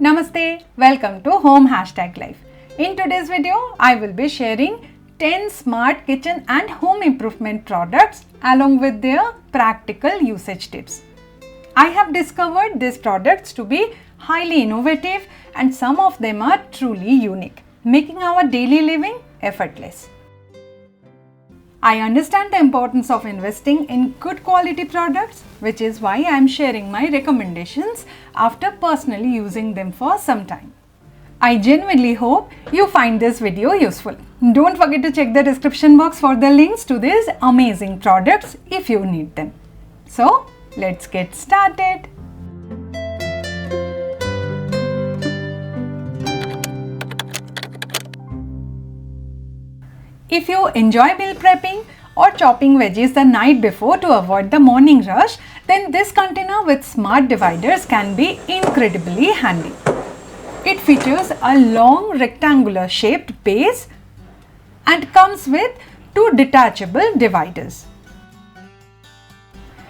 Namaste, welcome to Home #Life. In today's video, I will be sharing 10 smart kitchen and home improvement products along with their practical usage tips. I have discovered these products to be highly innovative and some of them are truly unique, making our daily living effortless. I understand the importance of investing in good quality products, which is why I am sharing my recommendations after personally using them for some time. I genuinely hope you find this video useful. Don't forget to check the description box for the links to these amazing products if you need them. So, let's get started. If you enjoy meal prepping or chopping veggies the night before to avoid the morning rush, then this container with smart dividers can be incredibly handy. It features a long rectangular shaped base and comes with two detachable dividers.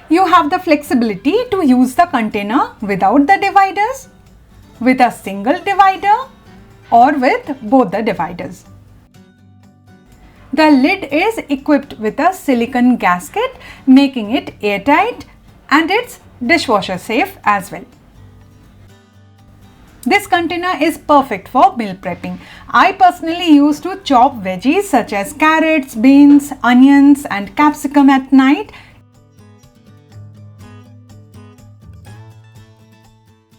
You have the flexibility to use the container without the dividers, with a single divider or with both the dividers. The lid is equipped with a silicone gasket, making it airtight, and it's dishwasher safe as well. This container is perfect for meal prepping. I personally used to chop veggies such as carrots, beans, onions and capsicum at night.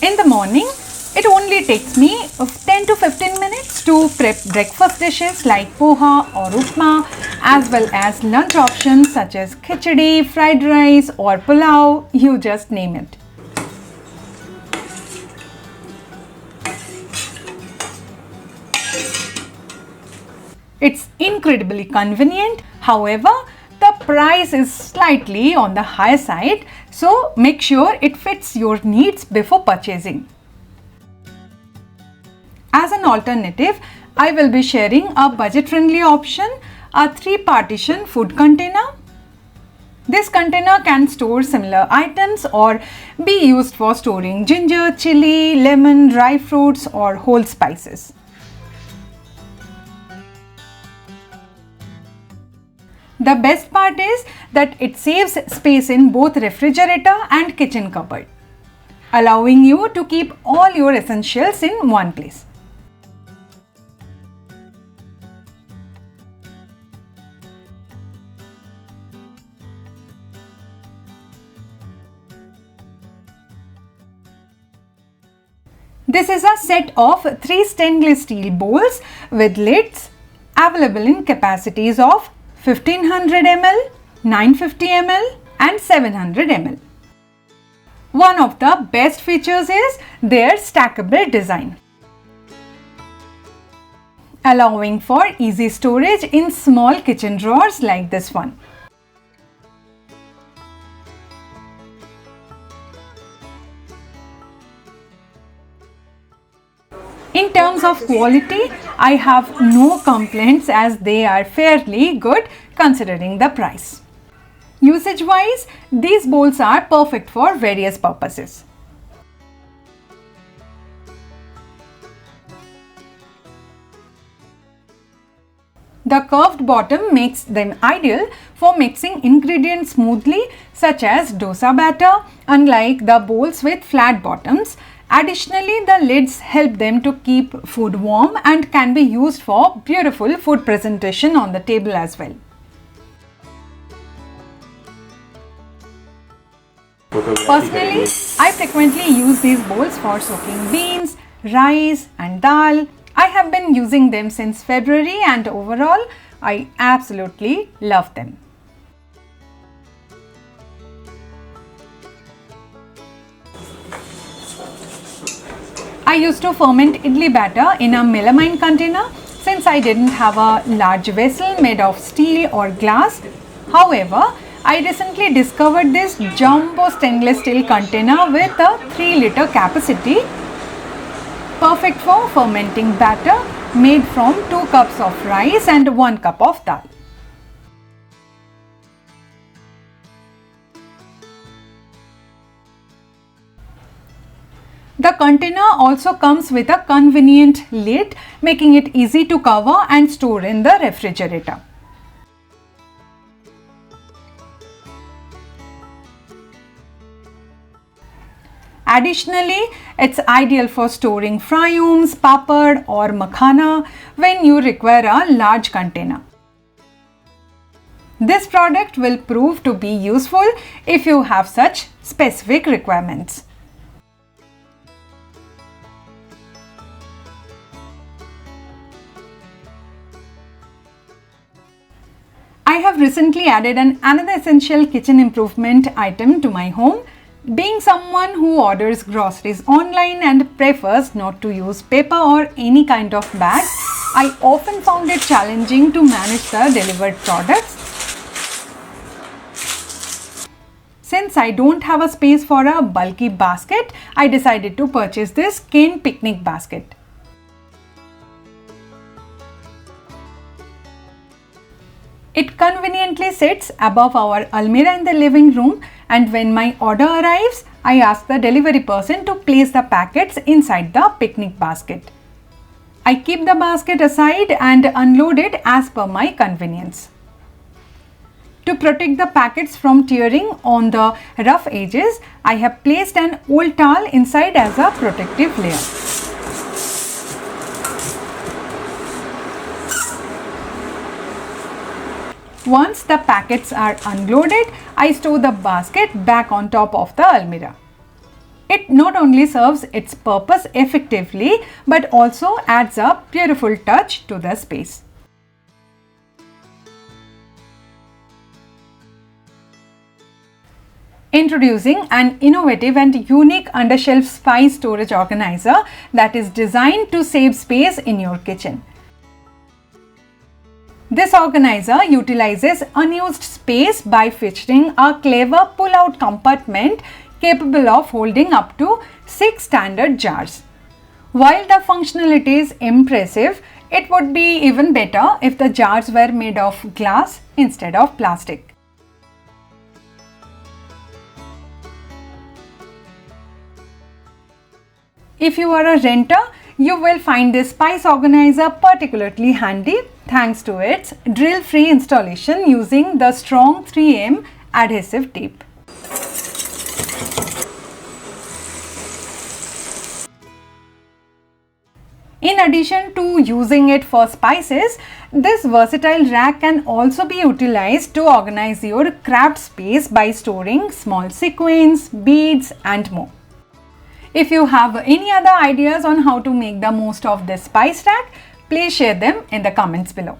In the morning, it only takes me 10 to 15 minutes to prep breakfast dishes like poha or upma, as well as lunch options such as khichdi, fried rice or pulao, you just name it. It's incredibly convenient. However, the price is slightly on the higher side, so make sure it fits your needs before purchasing. As an alternative, I will be sharing a budget-friendly option, a 3-partition food container. This container can store similar items or be used for storing ginger, chili, lemon, dry fruits or whole spices. The best part is that it saves space in both refrigerator and kitchen cupboard, allowing you to keep all your essentials in one place. This is a set of 3 stainless steel bowls with lids available in capacities of 1500 ml, 950 ml and 700 ml. One of the best features is their stackable design, allowing for easy storage in small kitchen drawers like this one. In terms of quality, I have no complaints as they are fairly good considering the price. Usage wise, these bowls are perfect for various purposes. The curved bottom makes them ideal for mixing ingredients smoothly, such as dosa batter, unlike the bowls with flat bottoms. Additionally, the lids help them to keep food warm and can be used for beautiful food presentation on the table as well. Personally, I frequently use these bowls for soaking beans, rice and dal. I have been using them since February and overall, I absolutely love them. I used to ferment idli batter in a melamine container since I didn't have a large vessel made of steel or glass. However, I recently discovered this jumbo stainless steel container with a 3-liter capacity, perfect for fermenting batter made from 2 cups of rice and 1 cup of dal. The container also comes with a convenient lid, making it easy to cover and store in the refrigerator. Additionally, it's ideal for storing fryums, papad or makhana when you require a large container. This product will prove to be useful if you have such specific requirements. I have recently added another essential kitchen improvement item to my home. Being someone who orders groceries online and prefers not to use paper or any kind of bag, I often found it challenging to manage the delivered products. Since I don't have a space for a bulky basket, I decided to purchase this cane picnic basket. It conveniently sits above our almirah in the living room, and when my order arrives, I ask the delivery person to place the packets inside the picnic basket. I keep the basket aside and unload it as per my convenience. To protect the packets from tearing on the rough edges, I have placed an old towel inside as a protective layer. Once the packets are unloaded, I store the basket back on top of the almirah. It not only serves its purpose effectively but also adds a beautiful touch to the space. Introducing an innovative and unique undershelf spice storage organizer that is designed to save space in your kitchen. This organizer utilizes unused space by featuring a clever pull-out compartment capable of holding up to 6 standard jars. While the functionality is impressive, it would be even better if the jars were made of glass instead of plastic. If you are a renter, you will find this spice organizer particularly handy thanks to its drill-free installation using the strong 3M adhesive tape. In addition to using it for spices, this versatile rack can also be utilized to organize your craft space by storing small sequins, beads and more. If you have any other ideas on how to make the most of this spice rack, please share them in the comments below.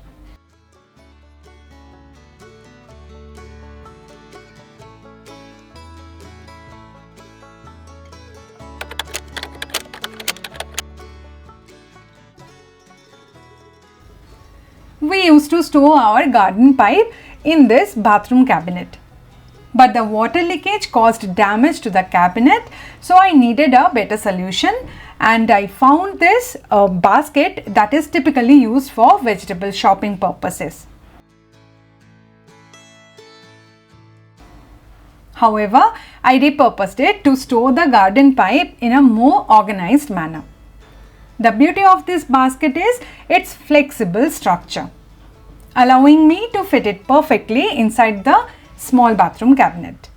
We used to store our garden pipe in this bathroom cabinet. But the water leakage caused damage to the cabinet, so I needed a better solution, and I found this basket that is typically used for vegetable shopping purposes. However, I repurposed it to store the garden pipe in a more organized manner. The beauty of this basket is its flexible structure, allowing me to fit it perfectly inside the small bathroom cabinet.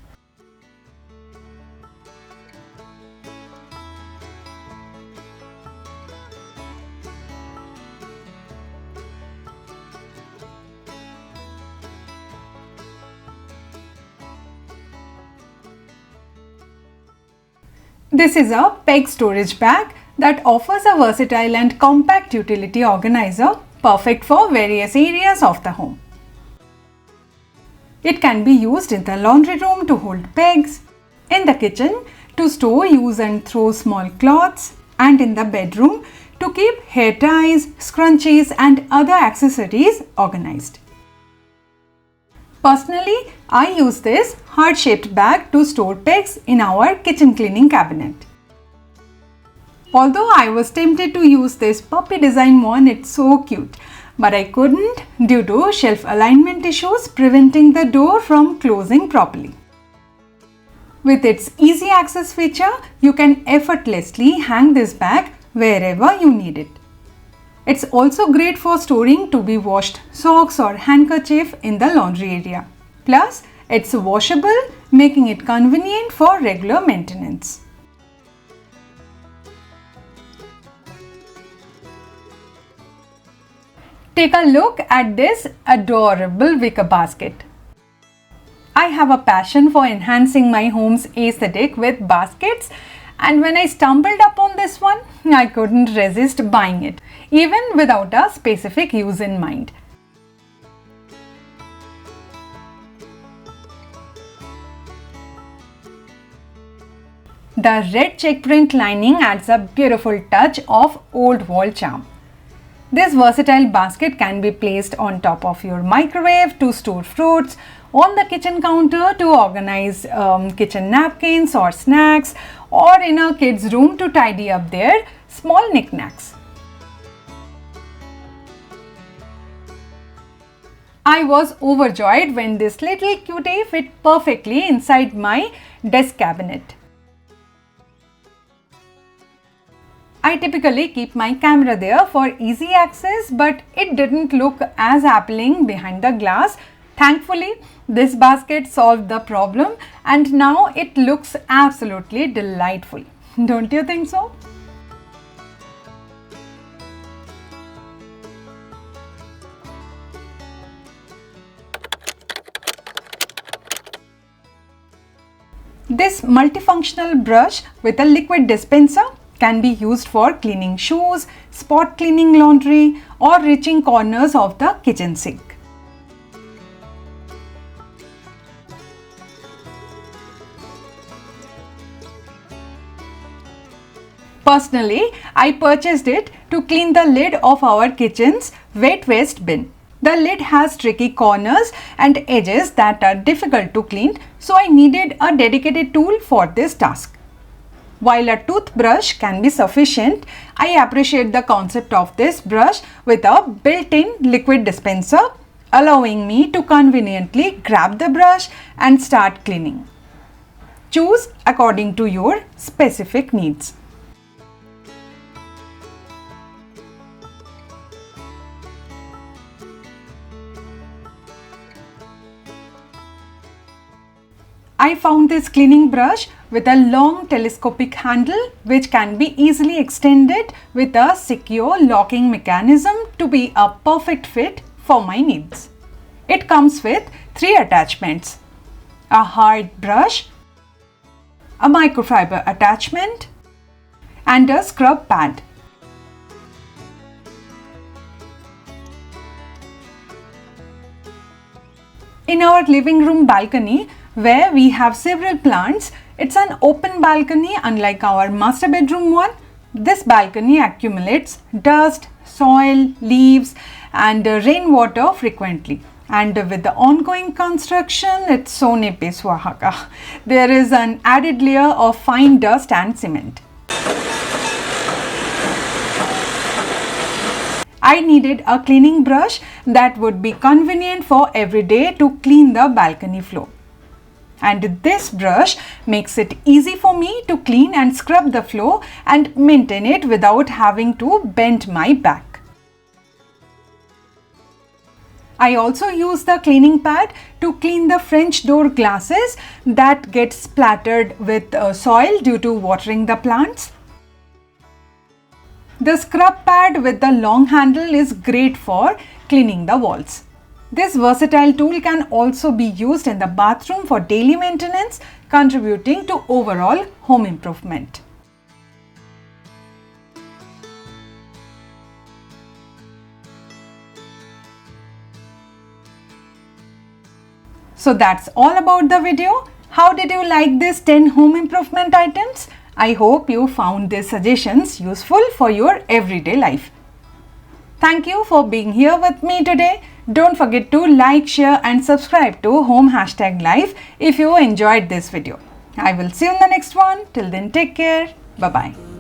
This is a peg storage bag that offers a versatile and compact utility organizer perfect for various areas of the home. It can be used in the laundry room to hold pegs, in the kitchen to store, use and throw small cloths, and in the bedroom to keep hair ties, scrunchies and other accessories organized. Personally, I use this heart-shaped bag to store pegs in our kitchen cleaning cabinet. Although I was tempted to use this puppy design one, it's so cute, but I couldn't due to shelf alignment issues preventing the door from closing properly. With its easy access feature, you can effortlessly hang this bag wherever you need it. It's also great for storing to be washed socks or handkerchief in the laundry area. Plus, it's washable, making it convenient for regular maintenance. Take a look at this adorable wicker basket. I have a passion for enhancing my home's aesthetic with baskets, and when I stumbled upon this one, I couldn't resist buying it, even without a specific use in mind. The red check print lining adds a beautiful touch of old world charm. This versatile basket can be placed on top of your microwave to store fruits, on the kitchen counter to organize kitchen napkins or snacks, or in a kid's room to tidy up their small knickknacks. I was overjoyed when this little cutie fit perfectly inside my desk cabinet. I typically keep my camera there for easy access, but it didn't look as appealing behind the glass. Thankfully, this basket solved the problem and now it looks absolutely delightful. Don't you think so? This multifunctional brush with a liquid dispenser can be used for cleaning shoes, spot cleaning laundry, or reaching corners of the kitchen sink. Personally, I purchased it to clean the lid of our kitchen's wet waste bin. The lid has tricky corners and edges that are difficult to clean, so I needed a dedicated tool for this task. While a toothbrush can be sufficient, I appreciate the concept of this brush with a built-in liquid dispenser, allowing me to conveniently grab the brush and start cleaning. Choose according to your specific needs. I found this cleaning brush with a long telescopic handle which can be easily extended with a secure locking mechanism to be a perfect fit for my needs. It comes with 3 attachments: a hard brush, a microfiber attachment, and a scrub pad. In our living room balcony, where we have several plants, it's an open balcony unlike our master bedroom one. This balcony accumulates dust, soil, leaves and rainwater frequently. And with the ongoing construction, it's so nepe swahaka. There is an added layer of fine dust and cement. I needed a cleaning brush that would be convenient for every day to clean the balcony floor. And this brush makes it easy for me to clean and scrub the floor and maintain it without having to bend my back. I also use the cleaning pad to clean the French door glasses that get splattered with soil due to watering the plants. The scrub pad with the long handle is great for cleaning the walls. This versatile tool can also be used in the bathroom for daily maintenance, contributing to overall home improvement. So that's all about the video. How did you like these 10 home improvement items? I hope you found these suggestions useful for your everyday life. Thank you for being here with me today. Don't forget to like, share and subscribe to Home #Life if you enjoyed this video. I will see you in the next one. Till then, take care. Bye-bye.